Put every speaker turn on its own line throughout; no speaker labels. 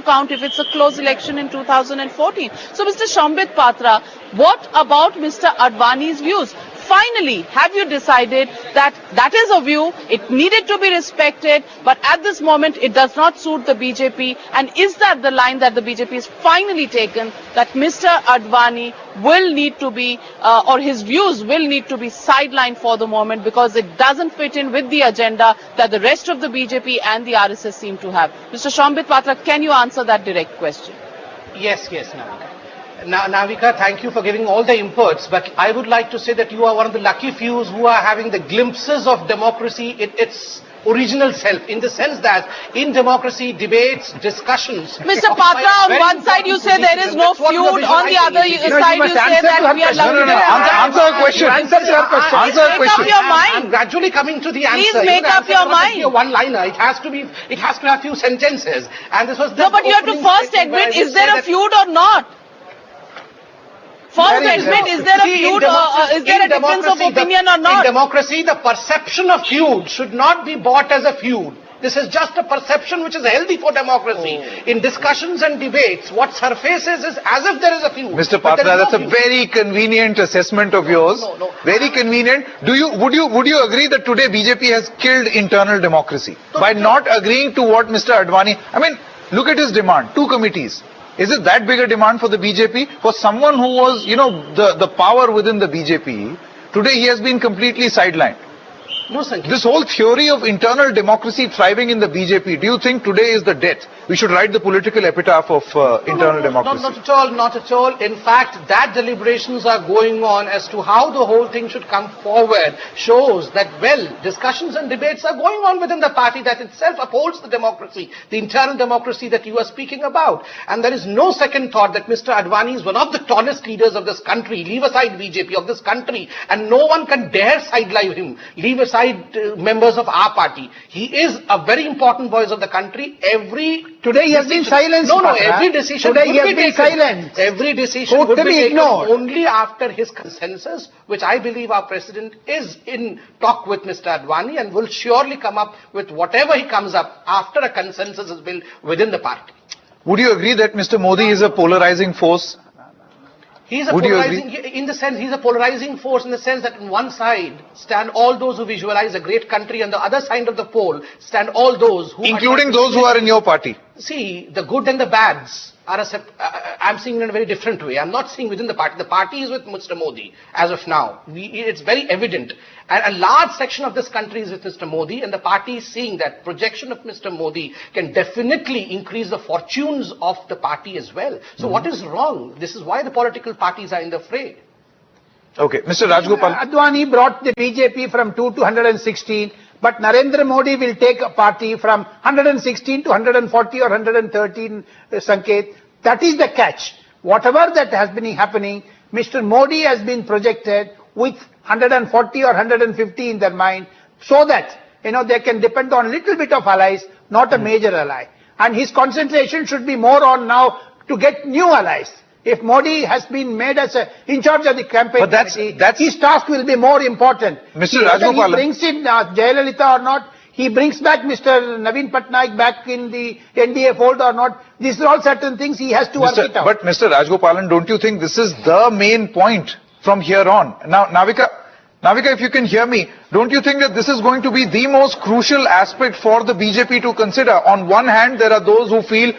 count if it's a close election in 2014. So, Mr. Shambit Patra, what about Mr. Advani's views? Finally, have you decided that that is a view, it needed to be respected, but at this moment it does not suit the BJP? And is that the line that the BJP has finally taken, that Mr. Advani will need to be, or his views will need to be sidelined for the moment because it doesn't fit in with the agenda that the rest of the BJP and the RSS seem to have? Mr. Shambit Patra, can you answer that direct question?
Yes, Navika. Now, Navika, thank you for giving all the inputs, but I would like to say that you are one of the lucky few who are having the glimpses of democracy in its original self, in the sense that in democracy, debates, discussions...
Mr. Patra, on one side you say there is no feud, on the other side you say that we are loving
Answer a question. Answer her question.
Answer a question. Make up your mind.
I'm gradually coming to the answer.
Please make up your mind.
A one-liner. It has to have few sentences. And this was
no, but you have to first admit, is there a feud or not? First admit, is there a feud or is there a difference of opinion or not?
In democracy, the perception of feud should not be bought as a feud. This is just a perception which is healthy for democracy. In discussions and debates, what surfaces is as if there is a feud.
Mr. Patra, that's a very convenient assessment of yours.
No.
Very convenient. Would you agree that today BJP has killed internal democracy by not agreeing to what Mr. Advani? I mean, look at his demand. 2 committees. Is it that big a demand for the BJP? For someone who was, the power within the BJP, today he has been completely sidelined.
No, Sanket.
This whole theory of internal democracy thriving in the BJP, do you think today is the death? We should write the political epitaph of internal democracy.
Not at all. In fact, that deliberations are going on as to how the whole thing should come forward shows that, well, discussions and debates are going on within the party that itself upholds the democracy, the internal democracy that you are speaking about. And there is no second thought that Mr. Advani is one of the tallest leaders of this country, leave aside BJP, of this country, and no one can dare sideline him, leave aside members of our party. He is a very important voice of the country.
Today he has been silenced.
No, every decision
today he has been silenced.
Every decision would be taken only after his consensus, which I believe our president is in talk with Mr. Advani and will surely come up with whatever he comes up after a consensus is built within the party.
Would you agree that Mr. Modi is a polarizing force?
He's a polarizing, in the sense, he's a polarizing force in the sense that on one side stand all those who visualize a great country, and the other side of the pole stand all those who...
Including those who are in your party.
See, the good and the bads are I'm seeing in a very different way. I'm not seeing within the party. The party is with Mr. Modi as of now. It's very evident. And a large section of this country is with Mr. Modi, and the party is seeing that projection of Mr. Modi can definitely increase the fortunes of the party as well. So what is wrong? This is why the political parties are in the fray.
Okay, Mr. Rajgopal.
Advani brought the BJP from 2 to 116, but Narendra Modi will take a party from 116 to 140 or 113, Sanket. That is the catch. Whatever that has been happening, Mr. Modi has been projected with 140 or 150 in their mind, so that, they can depend on little bit of allies, not a major ally. And his concentration should be more on now to get new allies. If Modi has been made as in charge of the campaign,
but
his task will be more important.
Mr. Rajgopal,
whether he brings in Jayalalitha or not, he brings back Mr. Naveen Patnaik back in the NDA fold or not, these are all certain things he has to work it out.
But Mr. Rajgopalan, don't you think this is the main point from here on? Now, Navika, if you can hear me, don't you think that this is going to be the most crucial aspect for the BJP to consider? On one hand, there are those who feel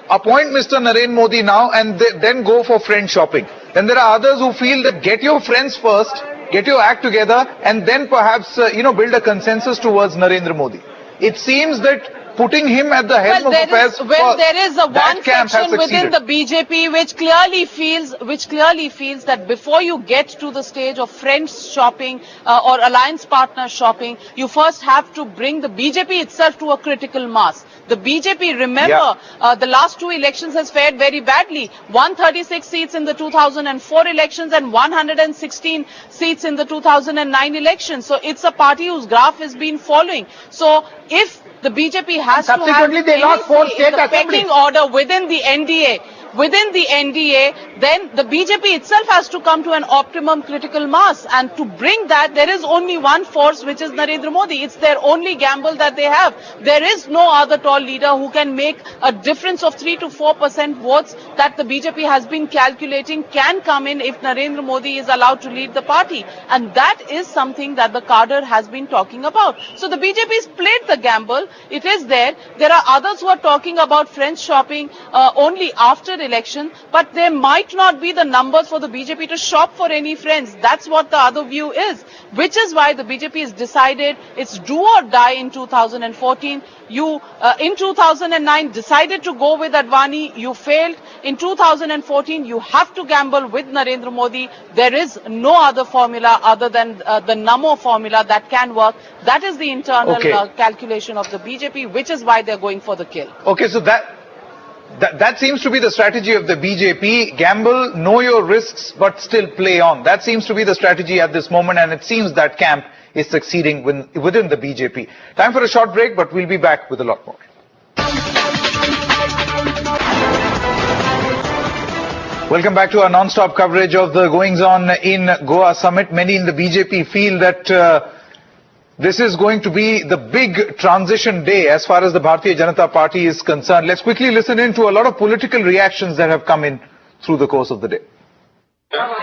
appoint Mr. Narendra Modi now and then go for friend shopping. Then there are others who feel that get your friends first, get your act together, and then perhaps, build a consensus towards Narendra Modi. It seems that putting him at the helm of affairs,
there is a one section within the BJP which clearly feels that before you get to the stage of friends shopping or alliance partner shopping, you first have to bring the BJP itself to a critical mass. The BJP, remember, the last 2 elections has fared very badly. 136 seats in the 2004 elections and 116 seats in the 2009 elections. So it's a party whose graph has been falling. So if the BJP has to have
they lost 4 state
the pecking order within the NDA, within the NDA, then the BJP itself has to come to an optimum critical mass. And to bring that, there is only one force, which is Narendra Modi. It's their only gamble that they have. There is no other tall leader who can make a difference of 3 to 4% votes that the BJP has been calculating can come in if Narendra Modi is allowed to lead the party. And that is something that the cadre has been talking about. So the BJP's played the gamble. It is there. There are others who are talking about friends shopping only after election, but there might not be the numbers for the BJP to shop for any friends. That's what the other view is, which is why the BJP has decided it's do or die in 2014. You, in 2009, decided to go with Advani. You failed. In 2014, you have to gamble with Narendra Modi. There is no other formula other than the Namo formula that can work. That is the internal calculation of the BJP, which is why they're going for the kill.
Okay, so that seems to be the strategy of the BJP. Gamble, know your risks, but still play on. That seems to be the strategy at this moment, and it seems that camp is succeeding within the BJP. Time for a short break, but we'll be back with a lot more. Welcome back to our non-stop coverage of the goings-on in Goa Summit. Many in the BJP feel that this is going to be the big transition day as far as the Bharatiya Janata Party is concerned. Let's quickly listen in to a lot of political reactions that have come in through the course of the day.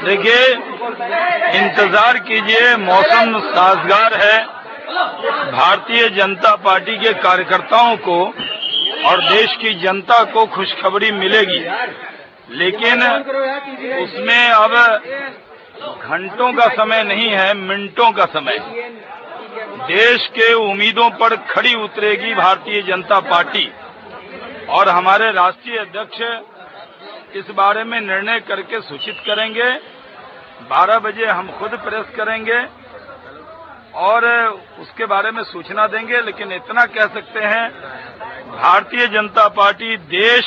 देखिए, इंतजार कीजिए, मौसम साजगार है। Bharatiya Janata party के कार्यकर्ताओं को और देश की जनता को खुशखबरी मिलेगी, लेकिन उसमें अब घंटों का समय नहीं है, मिनटों का समय। देश के उम्मीदों पर खड़ी उतरेगी भारतीय जनता पार्टी और हमारे राष्ट्रीय अध्यक्ष इस बारे में निर्णय करके सूचित करेंगे। 12 बजे हम खुद प्रेस करेंगे और उसके बारे में सूचना देंगे, लेकिन इतना कह सकते हैं, भारतीय जनता पार्टी देश